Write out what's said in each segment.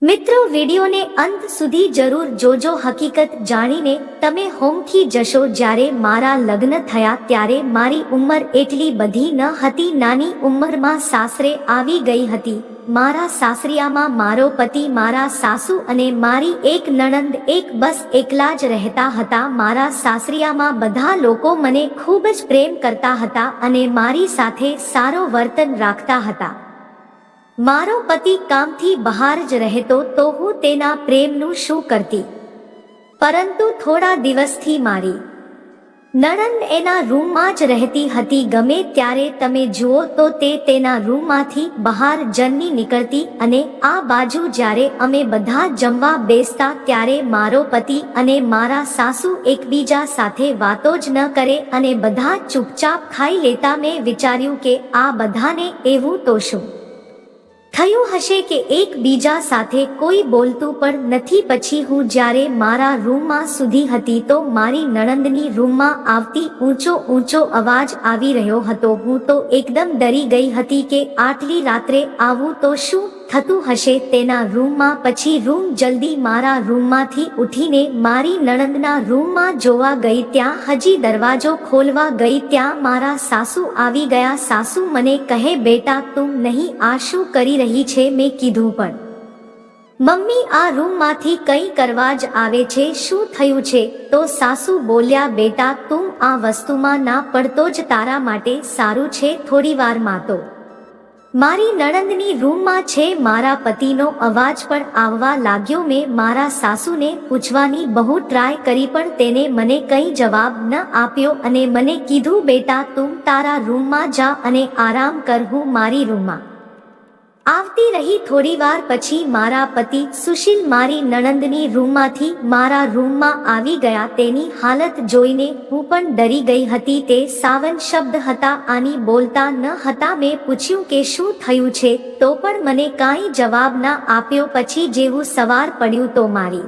મિત્રો, વિડીયોને અંત સુધી જરૂર જોજો. હકીકત જાણીને તમે હોંકી જશો. જ્યારે મારા લગ્ન થયા ત્યારે મારી ઉંમર એટલી બધી ન હતી. નાની ઉંમરમાં સાસરે આવી ગઈ હતી. મારા સાસરિયામાં મારો પતિ, મારા સાસુ અને મારી એક નણંદ બસ એકલા જ રહેતા હતા. મારા સાસરિયામાં બધા લોકો મને ખૂબ જ પ્રેમ કરતા હતા અને મારી સાથે સારો વર્તન રાખતા હતા. મારો પતિ કામથી બહાર જ રહેતો તો હું તેના પ્રેમનું શું કરતી. પરંતુ થોડા દિવસથી મારી નણંદ એના રૂમમાં જ રહેતી હતી. ગમે ત્યારે તમે જુઓ તો તે તેના રૂમમાંથી બહાર જની નીકળતી. અને આ બાજુ જ્યારે અમે બધા જમવા બેસતા ત્યારે મારો પતિ અને મારા સાસુ એકબીજા સાથે વાતો જ ન કરે અને બધા ચૂપચાપ ખાઈ લેતા. મેં વિચાર્યું કે આ બધાને એવું તો શું થયું હશે કે એકબીજા સાથે કોઈ બોલતું પણ નથી. પછી હું જ્યારે મારા રૂમમાં સુધી હતી તો મારી નણંદની રૂમમાં આવતી ઊંચો અવાજ આવી રહ્યો હતો. હું તો એકદમ ડરી ગઈ હતી કે આટલી રાત્રે આવું તો શું થતું હશે તેના રૂમમાં. પછી જલ્દી મારા રૂમમાંથી ઉઠીને મારી નણંદના રૂમમાં જોવા ગઈ. ત્યાં હજી દરવાજો ખોલવા ગઈ ત્યાં મારા સાસુ આવી ગયા. સાસુ મને કહે, બેટા તું નહીં આ શું કરી રહી છે? મેં કીધું, પણ મમ્મી આ રૂમમાંથી કંઈ કરવા જ આવે છે, શું થયું છે? તો સાસુ બોલ્યા, બેટા તું આ વસ્તુમાં ના પડતો જ તારા માટે સારું છે. થોડીવારમાં તો મારી નણંદની રૂમમાં છે. મારા પતિનો અવાજ પણ આવવા લાગ્યો. મેં મારા સાસુને પૂછવાની બહુ ટ્રાય કરી પણ તેને મને કંઈ જવાબ ન આપ્યો અને મને કીધું, બેટા તું તારા રૂમમાં જા અને આરામ કર. હું મારી રૂમમાં આવતી રહી. થોડીવાર પછી મારા પતિ સુશીલ મારી નણંદની રૂમમાંથી મારા રૂમમાં આવી ગયા. તેની હાલત જોઈને હું પણ ડરી ગઈ હતી. તે સાવન શબ્દ હતા, આની બોલતા ન હતા. મેં પૂછ્યું કે શું થયું છે, તો પણ મને કાંઈ જવાબ ના આપ્યો. પછી જેવું સવાર પડ્યું તો મારી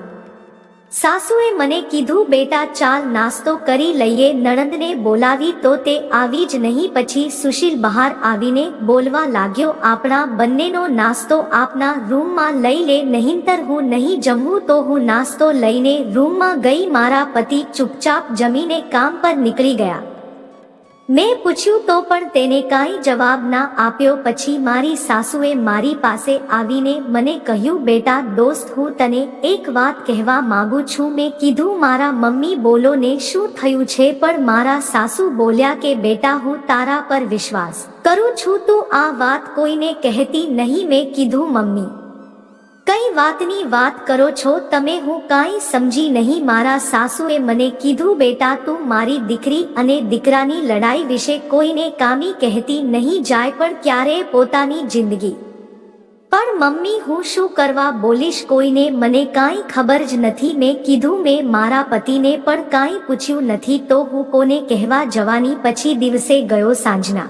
સાસુએ મને કીધું, બેટા ચાલ નાસ્તો કરી લઈએ. નણંદને બોલાવી તો તે આવી જ નહીં. પછી સુશીલ બહાર આવીને બોલવા લાગ્યો, આપણા બંનેનો નાસ્તો આપના રૂમમાં લઈ લે, નહીંતર હું નહીં જમું. તો હું નાસ્તો લઈને રૂમમાં ગઈ. મારા પતિ ચૂપચાપ જમીને કામ પર નીકળી ગયા. મેં પૂછ્યું તો પણ તેને કાંઈ જવાબ ના આપ્યો. પછી મારી સાસુએ મારી પાસે આવીને મને કહ્યું, બેટા દોસ્ત હું તને એક વાત કહેવા માંગુ છું. મેં કીધું, મારા મમ્મી બોલો ને શું થયું છે? પણ મારા સાસુ બોલ્યા કે બેટા હું તારા પર વિશ્વાસ કરું છું, તું આ વાત કોઈને કહેતી નહીં. મેં કીધું, મમ્મી કઈ વાતની વાત કરો છો તમે? હું કાંઈ સમજી નહીં. મારા સાસુએ મને કીધું, બેટા તું મારી દીકરી અને દીકરાની લડાઈ વિશે કોઈને કામી કહેતી નહીં જાય, પણ ક્યારેય પોતાની જિંદગી. પણ મમ્મી હું શું કરવા બોલીશ કોઈને? મને કાંઈ ખબર જ નથી. મેં કીધું, મેં મારા પતિને પણ કાંઈ પૂછ્યું નથી તો હું કોને કહેવા જવાની? પછી દિવસે ગયો. સાંજના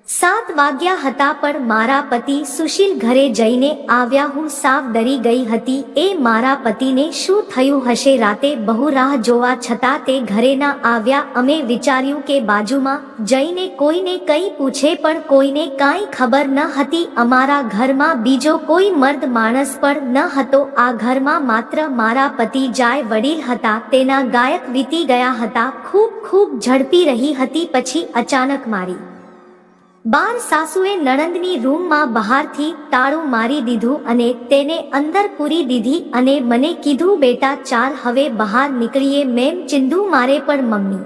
7 વાગ્યા હતા પણ મારા પતિ સુશીલ ઘરે જઈને આવ્યા. હું સાવ ડરી ગઈ હતી. એ મારા પતિને શું થયું હશે? રાતે બહુ રાહ જોવા છતાં તે ઘરે ના આવ્યા. અમે વિચાર્યું કે બાજુમાં જઈને કોઈને કંઈ પૂછે, પણ કોઈને કાંઈ ખબર ન હતી. અમારા ઘરમાં બીજો કોઈ મર્દ માણસ પણ ન હતો. આ ઘરમાં માત્ર મારા પતિ જાય વડીલ હતા. તેના ગાયક વીતી ગયા હતા. ખૂબ ઝડપી રહી હતી. પછી અચાનક મારી બાર સાસુએ નણંદની રૂમમાં બહારથી તાળું મારી દીધું અને તેને અંદર પૂરી દીધી અને મને કીધું, બેટા ચાલ હવે બહાર નીકળીએ. મેં ચિંધું, મારે પણ મમ્મી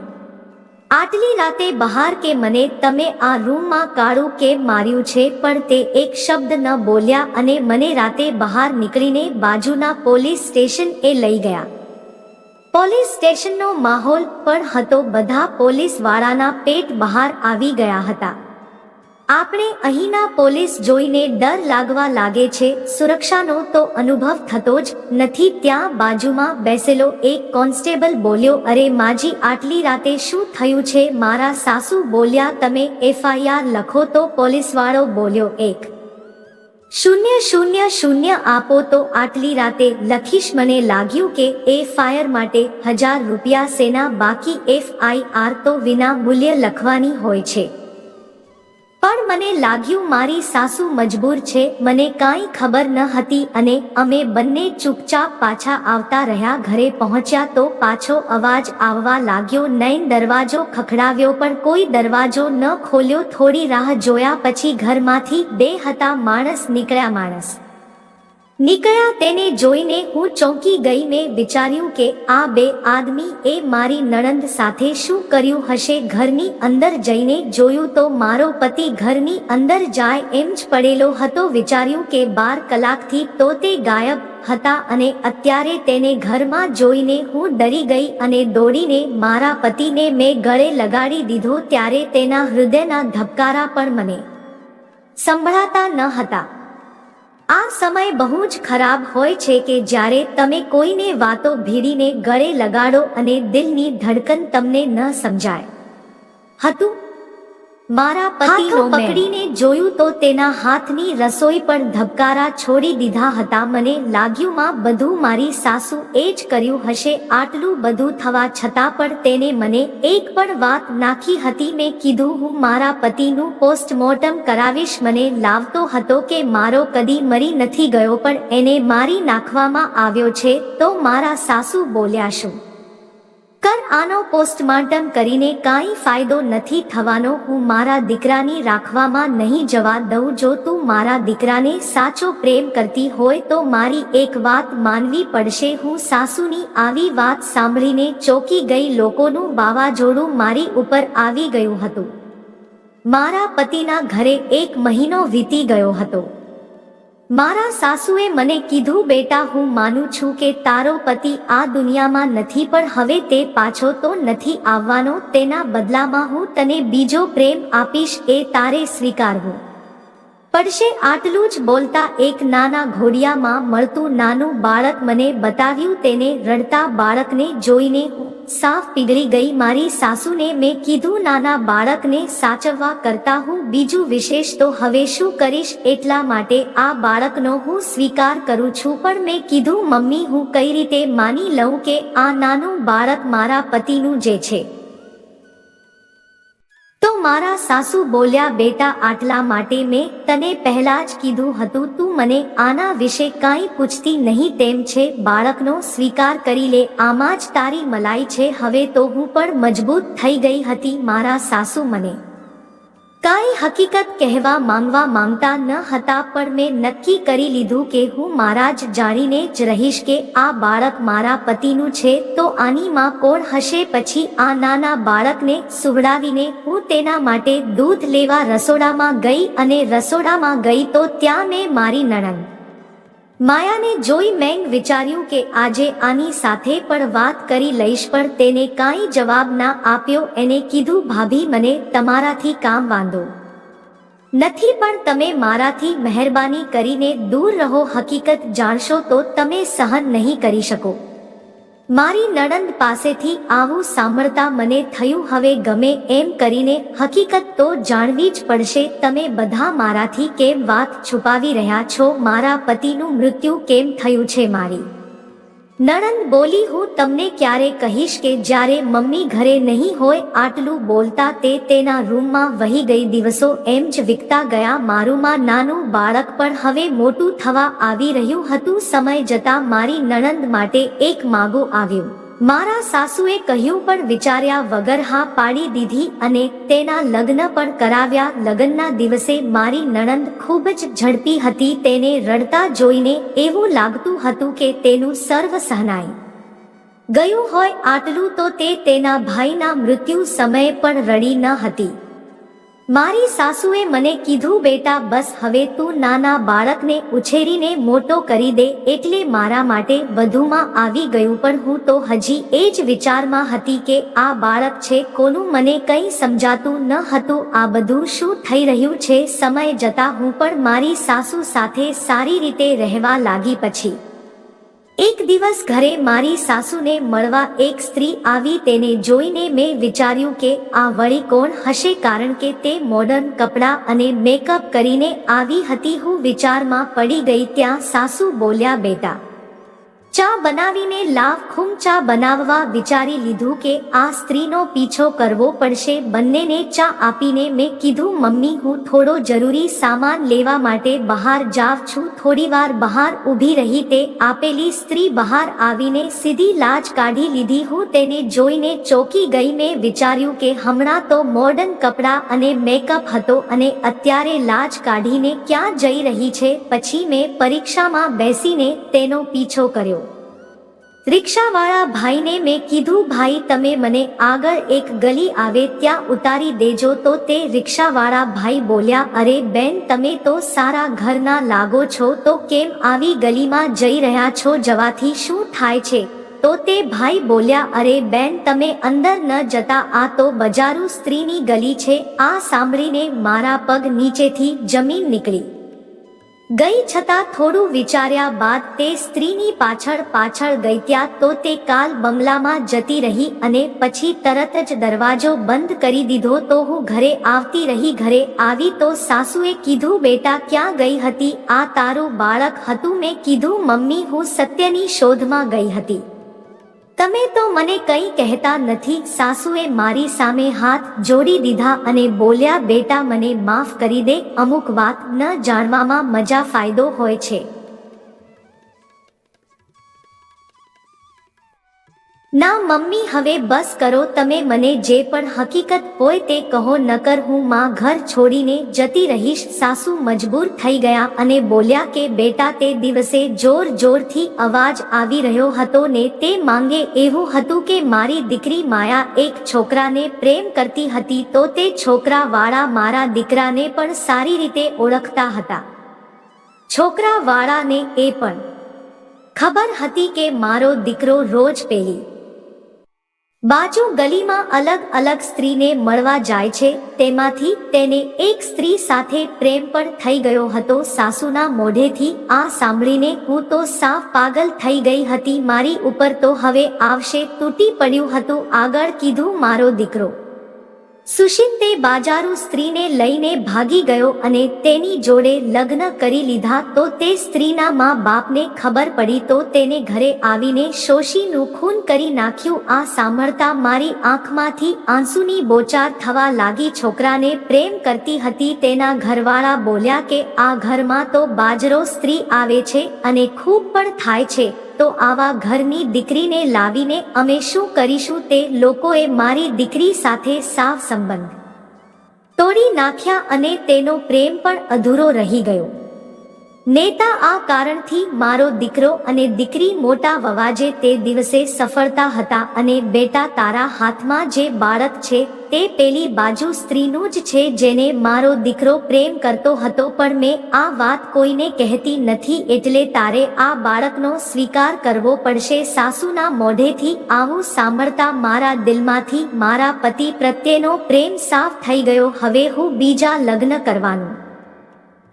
આટલી રાતે બહાર કે મને તમે આ રૂમમાં કાળું કેમ માર્યું છે? પણ તે એક શબ્દ ન બોલ્યા અને મને રાતે બહાર નીકળીને બાજુના પોલીસ સ્ટેશન એ લઈ ગયા. પોલીસ સ્ટેશનનો માહોલ પણ હતો. બધા પોલીસ વાળાના પેટ બહાર આવી ગયા હતા. આપણે અહીંના પોલીસ જોઈને ડર લાગવા લાગે છે. સુરક્ષાનો તો અનુભવ થતો જ નથી. ત્યાં બાજુમાં બેસેલો એક કોન્સ્ટેબલ બોલ્યો, અરે માજી આટલી રાતે શું થયું છે? મારા સાસુ બોલ્યા, તમે FIR લખો. તો પોલીસવાળો બોલ્યો, 1000 આપો તો આટલી રાતે લખીશ. મને લાગ્યું કે FIR માટે 1000 રૂપિયા સેના બાકી? FIR તો વિના મૂલ્યે લખવાની હોય છે. પણ મને લાગ્યું મારી સાસુ મજબૂર છે, મને કાંઈ ખબર ન હતી અને અમે બંને ચૂપચાપ પાછા આવતા રહ્યા. ઘરે પહોંચ્યા તો પાછો અવાજ આવવા લાગ્યો. નૈન દરવાજો ખખડાવ્યો પણ કોઈ દરવાજો ન ખોલ્યો. થોડી રાહ જોયા પછી ઘરમાંથી બે હતા માણસ નીકળ્યા. તેને જોઈને હું ચોંકી ગઈ. મેં વિચાર્યું કે આ બે આદમી એ મારી નણંદ સાથે શું કર્યું હશે. ઘરની અંદર જઈને જોયું તો મારો પતિ ઘરની અંદર જાય એમ જ પડેલો હતો. વિચાર્યું કે 12 કલાકથી તો તે ગાયબ હતા અને અત્યારે તેને ઘરમાં જોઈને હું ડરી ગઈ અને દોડીને મારા પતિને મેં ગળે લગાડી દીધો. ત્યારે તેના હૃદયના ધબકારા પણ મને સંભળાતા ન હતા. આ સમય બહુ જ ખરાબ હોય છે કે જ્યારે તમે કોઈને વાતો ભીડીને ગળે લગાડો અને દિલની ધડકન તમને ન સમજાય હતું. મારા પતિનો પકડીને જોયું તો તેના હાથની રસોઈ પર ધબકારા છોડી દીધા હતા. મને લાગ્યું માં બધું મારી સાસુ એ જ કર્યું હશે. આટલું બધું થવા છતાં પણ તેને મને એક પણ વાત નાખી હતી. મેં કીધું હું મારા પતિનું પોસ્ટમોર્ટમ કરાવીશ. મને લાવતો હતો કે મારો કદી મરી નથી ગયો પણ એને મારી નાખવામાં આવ્યો છે. તો મારા સાસુ બોલ્યા શું કર, આનો પોસ્ટમોર્ટમ કરીને કાંઈ ફાયદો નથી થવાનો. હું મારા દીકરાની રાખવામાં નહીં જવા દઉં. જો તું મારા દીકરાને સાચો પ્રેમ કરતી હોય તો મારી એક વાત માનવી પડશે. હું સાસુની આવી વાત સાંભળીને ચોંકી ગઈ. લોકોનું વાવાઝોડું મારી ઉપર આવી ગયું હતું. મારા પતિના ઘરે 1 મહિનો વીતી ગયો હતો. મારા સાસુએ મને કીધું બેટા હું માનું છું કે તારો પતિ આ દુનિયામાં નથી પણ હવે તે પાછો તો નથી આવવાનો. તેના બદલામાં હું તને બીજો પ્રેમ આપીશ, એ તારે સ્વીકારવું પડશે. આટલું જ બોલતા એક નાના ઘોડિયામાં મળતું નાનું બાળક મને બતાવ્યું. તેને રડતા બાળકને જોઈને હું સાફ પીગળી ગઈ. મારી સાસુને મેં કીધું નાના બાળકને સાચવવા કરતા હું બીજું વિશેષ તો હવે શું કરીશ, એટલા માટે આ બાળકનો હું સ્વીકાર કરું છું. પણ મેં કીધું મમ્મી હું કઈ રીતે માની લઉં કે આ નાનું બાળક મારા પતિનું જે છે. તો મારા સાસુ બોલ્યા બેટા આટલા માટે મેં તને પહેલા જ કીધું હતું, તું મને આના વિશે કાંઈ પૂછતી નહીં તેમ છે. બાળકનો સ્વીકાર કરી લે, આમાં જ તારી મલાઈ છે. હવે તો હું પણ મજબૂત થઈ ગઈ હતી. મારા સાસુ મને કાંઈ હકીકત કહેવા માંગતા ન હતા પણ મેં નક્કી કરી લીધું કે હું મારા જ જાણીને જ રહીશ કે આ બાળક મારા પતિનું છે. તો આની માં કોણ હશે? પછી આ નાના બાળકને સુવડાવીને હું તેના માટે દૂધ લેવા રસોડામાં ગઈ અને રસોડામાં ગઈ તો ત્યાં મેં મારી નણંદ માયાને જોઈ. મેં વિચાર્યું કે આજે આની સાથે પણ વાત કરી લઈશ પણ તેને કાંઈ જવાબ ના આપ્યો. એને કીધું ભાભી મને તમારાથી કામ વાંધો નથી પણ તમે મારાથી મહેરબાની કરીને દૂર રહો. હકીકત જાણશો તો તમે સહન નહીં કરી શકો. મારી નણંદ પાસેથી આવું સાંભળતા મને થયું હવે ગમે એમ કરીને હકીકત તો જાણવી જ પડશે. તમે બધા મારાથી કેમ વાત છુપાવી રહ્યા છો? મારા પતિનું મૃત્યુ કેમ થયું છે? મારી નણંદ બોલી હું તમને ક્યારે કહીશ કે જ્યારે મમ્મી ઘરે નહીં હોય. આટલું બોલતા તે તેના રૂમમાં વહી ગઈ. દિવસો એમ જ વીતતા ગયા. મારુંમાં નાનું બાળક પણ હવે મોટું થવા આવી રહ્યું હતું. સમય જતા મારી નણંદ માટે એક માગું આવ્યું. મારા સાસુએ કહ્યું પણ વિચાર્યા વગર હા પાડી દીધી અને તેના લગ્ન પણ કરાવ્યા. લગ્નના દિવસે મારી નણંદ ખૂબ જ ઝડપી હતી. તેને રડતા જોઈને એવું લાગતું હતું કે તેનું સર્વ સહનાઈ ગયું હોય. આટલું તો તે તેના ભાઈના મૃત્યુ સમયે પણ રડી ન હતી. મારી સાસુએ મને કીધું બેટા બસ હવે તું નાના બાળકને ઉછેરીને મોટો કરી દે. એટલે મારા માટે વધુમાં આવી ગયું પણ હું તો હજી એ જ વિચારમાં હતી કે આ બાળક છે કોનું મને કંઈ સમજાતું ન હતું. આ બધું શું થઈ રહ્યું છે? સમય જતા હું પણ મારી સાસુ સાથે સારી રીતે રહેવા લાગી. પછી એક દિવસ ઘરે મારી સાસુને મળવા એક સ્ત્રી આવી. તેને જોઈને મેં વિચાર્યું કે આ વળી કોણ હશે કારણ કે તે મોડર્ન કપડાં અને મેકઅપ કરીને આવી હતી. હું વિચારમાં પડી ગઈ. ત્યાં સાસુ બોલ્યા બેટા ચા બનાવીને લાવ. ખુમ ચા બનાવવા વિચારી લીધું કે આ સ્ત્રીનો પીછો કરવો પડશે. બંનેને ચા આપીને મેં કીધું, મમ્મી હું થોડો જરૂરી સામાન લેવા માટે બહાર જાઉં છું. થોડીવાર બહાર ઊભી રહી. તે આપેલી સ્ત્રી બહાર આવીને સીધી લાજ કાઢી લીધી. હું તેને જોઈને ચોંકી ગઈ. મેં વિચાર્યું કે હમણાં તો મોડર્ન કપડાં અને મેકઅપ હતો અને અત્યારે લાજ કાઢીને ક્યાં જઈ રહી છે. પછી મેં પરીક્ષામાં બેસીને તેનો પીછો કર્યો. રિક્ષાવાળા ભાઈને મેં કીધું, ભાઈ તમે મને આગળ એક ગલી આવે ત્યાં ઉતારી દેજો. તો તે રિક્ષાવાળા ભાઈ બોલ્યા, અરે બેન તમે તો સારા ઘરના લાગો છો તો કેમ આવી ગલીમાં જઈ રહ્યા છો? જવાથી શું થાય છે? તો તે ભાઈ બોલ્યા, અરે બેન તમે અંદર ન જતા, આ તો બજારું સ્ત્રીની ગલી છે. આ સાંભળીને મારા પગ નીચેથી જમીન નીકળી ગઈ. છતાં થોડું વિચાર્યા બાદ તે સ્ત્રીની પાછળ ગઈ. ત્યાં તો તે કાલ બંગલામાં જતી રહી અને પછી તરત જ દરવાજો બંધ કરી દીધો. તો હું ઘરે આવતી રહી. ઘરે આવી તો સાસુએ કીધું, બેટા ક્યાં ગઈ હતી? આ તારું બાળક હતું? મેં કીધું, મમ્મી હું સત્યની શોધમાં ગઈ હતી, તમે તો મને કંઈ કહેતા નથી. સાસુએ મારી સામે હાથ જોડી દીધા અને બોલ્યા, બેટા મને માફ કરી દે. અમુક વાત ન જાણવામાં મજા ફાયદો હોય છે. ના મમ્મી હવે બસ કરો. તમે મને જે પણ હકીકત હોય તે કહો, નકર હું માં ઘર છોડીને જતી રહીશ. સાસુ મજબૂર થઈ ગયા અને બોલ્યા કે બેટા તે દિવસે જોરથી અવાજ આવી રહ્યો હતો ને તે માંગે એવું હતું કે મારી દીકરી માયા એક છોકરાને પ્રેમ કરતી હતી. તો તે છોકરાવાળા મારા દીકરાને પણ સારી રીતે ઓળખતા હતા. છોકરાવાળાને એ પણ ખબર હતી કે મારો દીકરો રોજ પેલી બાજુ ગલીમાં અલગ સ્ત્રીને મળવા જાય છે. તેમાંથી તેને એક સ્ત્રી સાથે પ્રેમ પણ થઈ ગયો હતો. સાસુના મોઢેથી આ સાંભળીને હું તો સાવ પાગલ થઈ ગઈ હતી. મારી ઉપર તો હવે આવશે તૂટી પડ્યું હતું. આગળ કીધું, મારો દીકરો સુશીલ તે બાજારું સ્ત્રીને લઈને ભાગી ગયો અને તેની જોડે લગ્ન કરી લીધા. તો તે સ્ત્રીના મા બાપને ખબર પડી તો તેને ઘરે આવીને શોષીનું ખૂન કરી નાખ્યું. આ સાંભળતા મારી આંખમાંથી આંસુની બોચાર થવા લાગી. છોકરાને પ્રેમ કરતી હતી. તેના ઘરવાળા બોલ્યા કે આ ઘરમાં તો બાજરો સ્ત્રી આવે છે અને ખૂબ પણ થાય છે. તો આવા ઘરની દીકરીને લાવીને અમે શું કરીશું? તે લોકોએ મારી દીકરી સાથે સાવ સંબંધ તોડી નાખ્યા અને તેનો પ્રેમ પણ અધૂરો રહી ગયો. નેતા આ કારણથી મારો દીકરો અને દીકરી મોટા વવાજે તે દિવસે સફળતા હતા. અને બેટા તારા હાથમાં જે બાળક છે તે પેલી બાજુ સ્ત્રીનું જ છે જેને મારો દીકરો પ્રેમ કરતો હતો. પણ મેં આ વાત કોઈને કહેતી નથી, એટલે તારે આ બાળકનો સ્વીકાર કરવો પડશે. સાસુના મોઢેથી આવું સાંભળતા મારા દિલમાંથી મારા પતિ પ્રત્યેનો પ્રેમ સાફ થઈ ગયો. હવે હું બીજા લગ્ન કરવાનું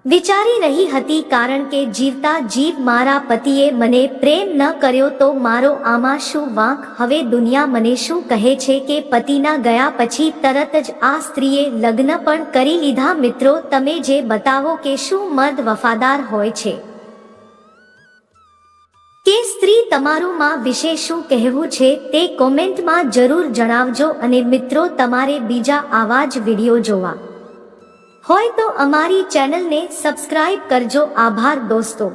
વિચારી રહી હતી, કારણ કે જીવતા જીવ મારા પતિએ મને પ્રેમ ન કર્યો તો મારો આમાં શું વાંક? હવે દુનિયા મને શું કહે છે કે પતિના ગયા પછી તરત જ આ સ્ત્રીએ લગ્ન પણ કરી લીધા. મિત્રો તમે જે બતાવો કે શું મર્દ વફાદાર હોય છે કે સ્ત્રી? તમારું માં વિશે શું કહેવું છે તે કોમેન્ટમાં જરૂર જણાવજો. અને મિત્રો તમારે બીજા આવા જ વિડીયો જોવા હોય તો અમારી ચેનલને સબસ્ક્રાઇબ કરજો. આભાર દોસ્તો.